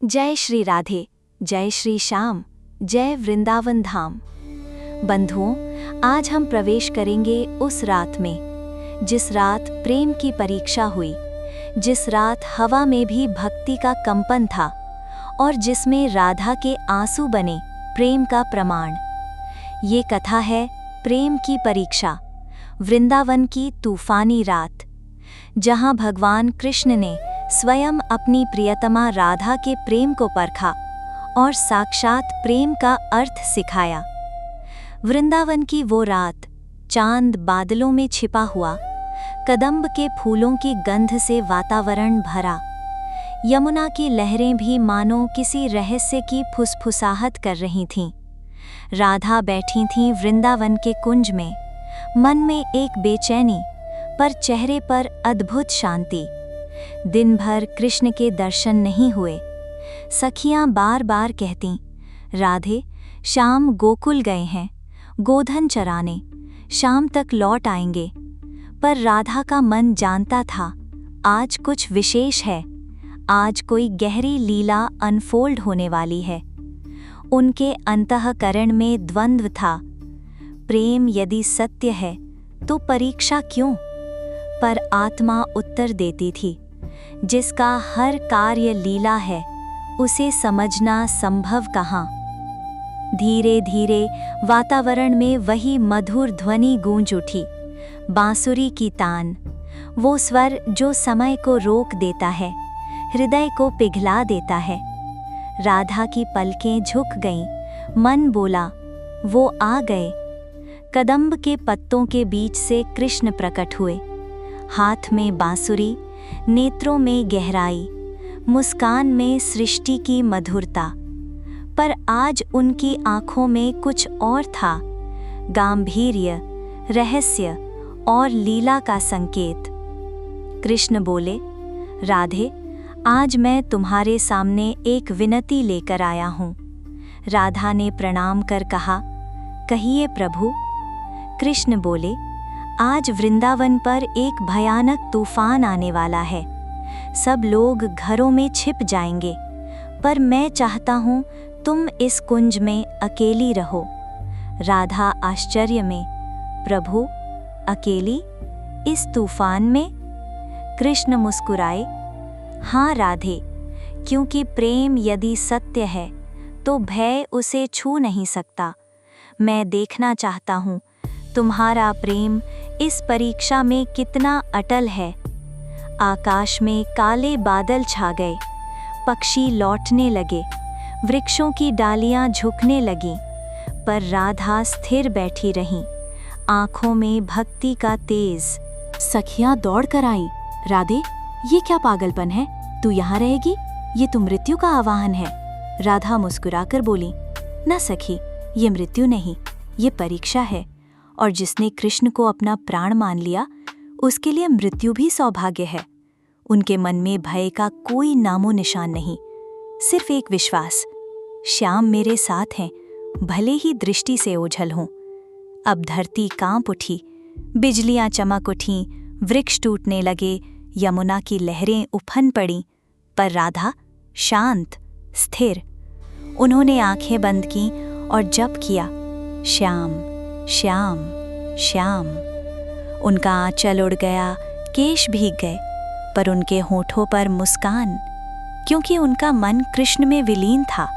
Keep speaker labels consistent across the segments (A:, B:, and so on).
A: जय श्री राधे, जय श्री श्याम, जय वृंदावन धाम। बंधुओं, आज हम प्रवेश करेंगे उस रात में जिस रात प्रेम की परीक्षा हुई, जिस रात हवा में भी भक्ति का कंपन था और जिसमें राधा के आंसू बने प्रेम का प्रमाण। ये कथा है प्रेम की परीक्षा, वृंदावन की तूफानी रात, जहां भगवान कृष्ण ने स्वयं अपनी प्रियतमा राधा के प्रेम को परखा और साक्षात प्रेम का अर्थ सिखाया। वृंदावन की वो रात, चांद बादलों में छिपा हुआ, कदम्ब के फूलों की गंध से वातावरण भरा, यमुना की लहरें भी मानो किसी रहस्य की फुसफुसाहट कर रही थीं। राधा बैठी थीं वृंदावन के कुंज में, मन में एक बेचैनी पर चेहरे पर अद्भुत शांति। दिन भर कृष्ण के दर्शन नहीं हुए। सखियां बार बार कहतीं, राधे, शाम गोकुल गए हैं गोधन चराने, शाम तक लौट आएंगे। पर राधा का मन जानता था, आज कुछ विशेष है, आज कोई गहरी लीला अनफोल्ड होने वाली है। उनके अंतःकरण में द्वंद्व था। प्रेम यदि सत्य है तो परीक्षा क्यों? पर आत्मा उत्तर देती थी, जिसका हर कार्य लीला है, उसे समझना संभव कहाँ। धीरे धीरे वातावरण में वही मधुर ध्वनि गूंज उठी, बांसुरी की तान, वो स्वर जो समय को रोक देता है, हृदय को पिघला देता है। राधा की पलकें झुक गईं, मन बोला, वो आ गए। कदम्ब के पत्तों के बीच से कृष्ण प्रकट हुए, हाथ में बांसुरी, नेत्रों में गहराई, मुस्कान में सृष्टि की मधुरता। पर आज उनकी आंखों में कुछ और था, गांभीर्य, रहस्य और लीला का संकेत। कृष्ण बोले, राधे, आज मैं तुम्हारे सामने एक विनती लेकर आया हूँ। राधा ने प्रणाम कर कहा, कहिए प्रभु। कृष्ण बोले, आज वृंदावन पर एक भयानक तूफान आने वाला है, सब लोग घरों में छिप जाएंगे, पर मैं चाहता हूँ तुम इस कुंज में अकेली रहो। राधा आश्चर्य में, प्रभु, अकेली इस तूफान में? कृष्ण मुस्कुराए, हाँ राधे, क्योंकि प्रेम यदि सत्य है तो भय उसे छू नहीं सकता। मैं देखना चाहता हूँ तुम्हारा प्रेम इस परीक्षा में कितना अटल है। आकाश में काले बादल छा गए, पक्षी लौटने लगे, वृक्षों की डालियां झुकने लगीं, पर राधा स्थिर बैठी रहीं, आंखों में भक्ति का तेज।
B: सखियां दौड़ कर आईं, राधे, ये क्या पागलपन है? तू यहाँ रहेगी? ये तो मृत्यु का आवाहन है। राधा मुस्कुराकर बोली, ना सखी, ये मृत्यु नहीं, ये परीक्षा है, और जिसने कृष्ण को अपना प्राण मान लिया, उसके लिए मृत्यु भी सौभाग्य है। उनके मन में भय का कोई नामो निशान नहीं, सिर्फ एक विश्वास, श्याम मेरे साथ हैं, भले ही दृष्टि से ओझल हों। अब धरती कांप उठी, बिजलियां चमक उठीं, वृक्ष टूटने लगे, यमुना की लहरें उफन पड़ीं, पर राधा शांत, स्थिर। उन्होंने आंखें बंद कीं और जप किया, श्याम श्याम श्याम। उनका आंचल उड़ गया, केश भीग गए, पर उनके होठों पर मुस्कान, क्योंकि उनका मन कृष्ण में विलीन था।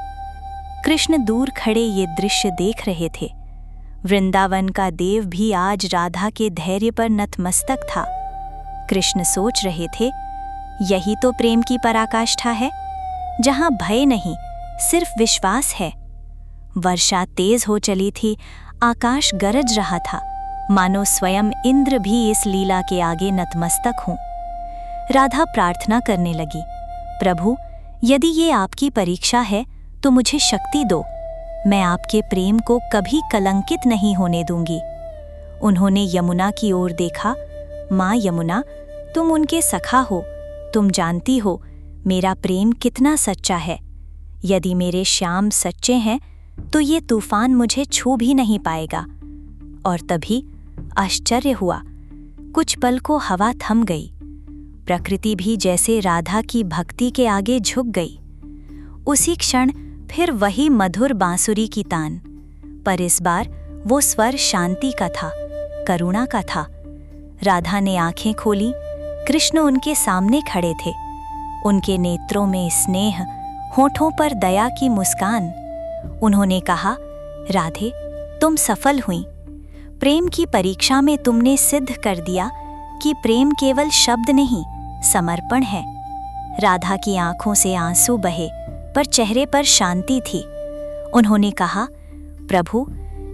B: कृष्ण दूर खड़े ये दृश्य देख रहे थे। वृंदावन का देव भी आज राधा के धैर्य पर नतमस्तक था। कृष्ण सोच रहे थे, यही तो प्रेम की पराकाष्ठा है, जहां भय नहीं, सिर्फ विश्वास है। वर्षा तेज हो चली थी, आकाश गरज रहा था, मानो स्वयं इंद्र भी इस लीला के आगे नतमस्तक हों। राधा प्रार्थना करने लगी, प्रभु, यदि ये आपकी परीक्षा है तो मुझे शक्ति दो, मैं आपके प्रेम को कभी कलंकित नहीं होने दूंगी। उन्होंने यमुना की ओर देखा, माँ यमुना, तुम उनके सखा हो, तुम जानती हो मेरा प्रेम कितना सच्चा है। यदि मेरे श्याम सच्चे हैं तो ये तूफान मुझे छू भी नहीं पाएगा। और तभी आश्चर्य हुआ, कुछ पल को हवा थम गई, प्रकृति भी जैसे राधा की भक्ति के आगे झुक गई। उसी क्षण फिर वही मधुर बांसुरी की तान, पर इस बार वो स्वर शांति का था, करुणा का था। राधा ने आंखें खोली। कृष्ण उनके सामने खड़े थे। उनके नेत्रों में स्नेह, होठों पर दया की मुस्कान। उन्होंने कहा, राधे, तुम सफल हुई। प्रेम की परीक्षा में तुमने सिद्ध कर दिया कि प्रेम केवल शब्द नहीं, समर्पण है। राधा की आंखों से आंसू बहे, पर चेहरे पर शांति थी। उन्होंने कहा, प्रभु,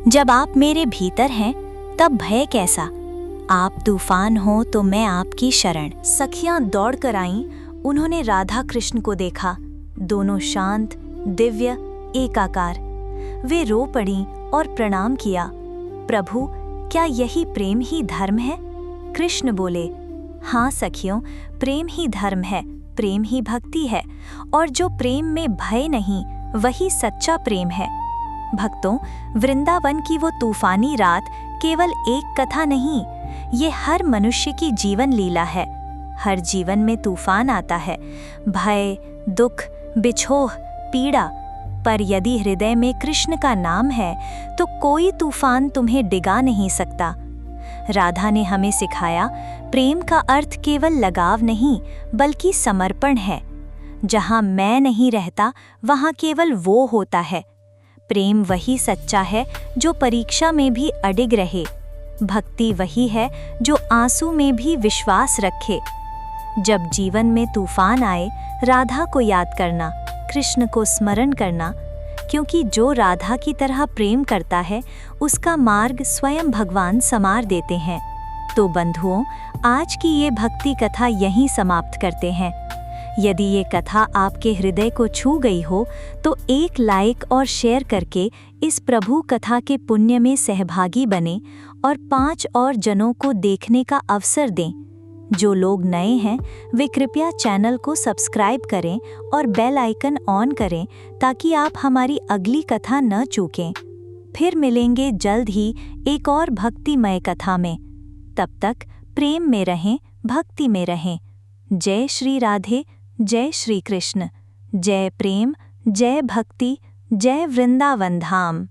B: जब आप मेरे भीतर हैं तब भय कैसा? आप तूफान हो तो मैं आपकी शरण। सखियां दौड़ कर आईं। उन्होंने राधा कृष्ण को देखा, दोनों शांत, दिव्य, एकाकार। वे रो पड़ीं और प्रणाम किया। प्रभु, क्या यही प्रेम ही धर्म है? कृष्ण बोले, हाँ सखियों, प्रेम ही धर्म है, प्रेम ही भक्ति है, और जो प्रेम में भय नहीं, वही सच्चा प्रेम है। भक्तों, वृंदावन की वो तूफानी रात केवल एक कथा नहीं, ये हर मनुष्य की जीवन लीला है। हर जीवन में तूफान आता है, भय, दुख, बिछोह, पीड़ा, पर यदि हृदय में कृष्ण का नाम है तो कोई तूफान तुम्हें डिगा नहीं सकता। राधा ने हमें सिखाया, प्रेम का अर्थ केवल लगाव नहीं, बल्कि समर्पण है। जहाँ मैं नहीं रहता, वहाँ केवल वो होता है। प्रेम वही सच्चा है जो परीक्षा में भी अडिग रहे। भक्ति वही है जो आंसू में भी विश्वास रखे। जब जीवन में तूफान आए, राधा को याद करना, कृष्ण को स्मरण करना, क्योंकि जो राधा की तरह प्रेम करता है, उसका मार्ग स्वयं भगवान संवार देते हैं। तो बंधुओं, आज की ये भक्ति कथा यहीं समाप्त करते हैं। यदि ये कथा आपके हृदय को छू गई हो तो एक लाइक और शेयर करके इस प्रभु कथा के पुण्य में सहभागी बने और 5 और जनों को देखने का अवसर दें। जो लोग नए हैं वे कृपया चैनल को सब्सक्राइब करें और बेल आइकन ऑन करें ताकि आप हमारी अगली कथा न चूकें। फिर मिलेंगे जल्द ही एक और भक्तिमय कथा में। तब तक प्रेम में रहें, भक्ति में रहें। जय श्री राधे, जय श्री कृष्ण, जय प्रेम, जय भक्ति, जय वृंदावन धाम।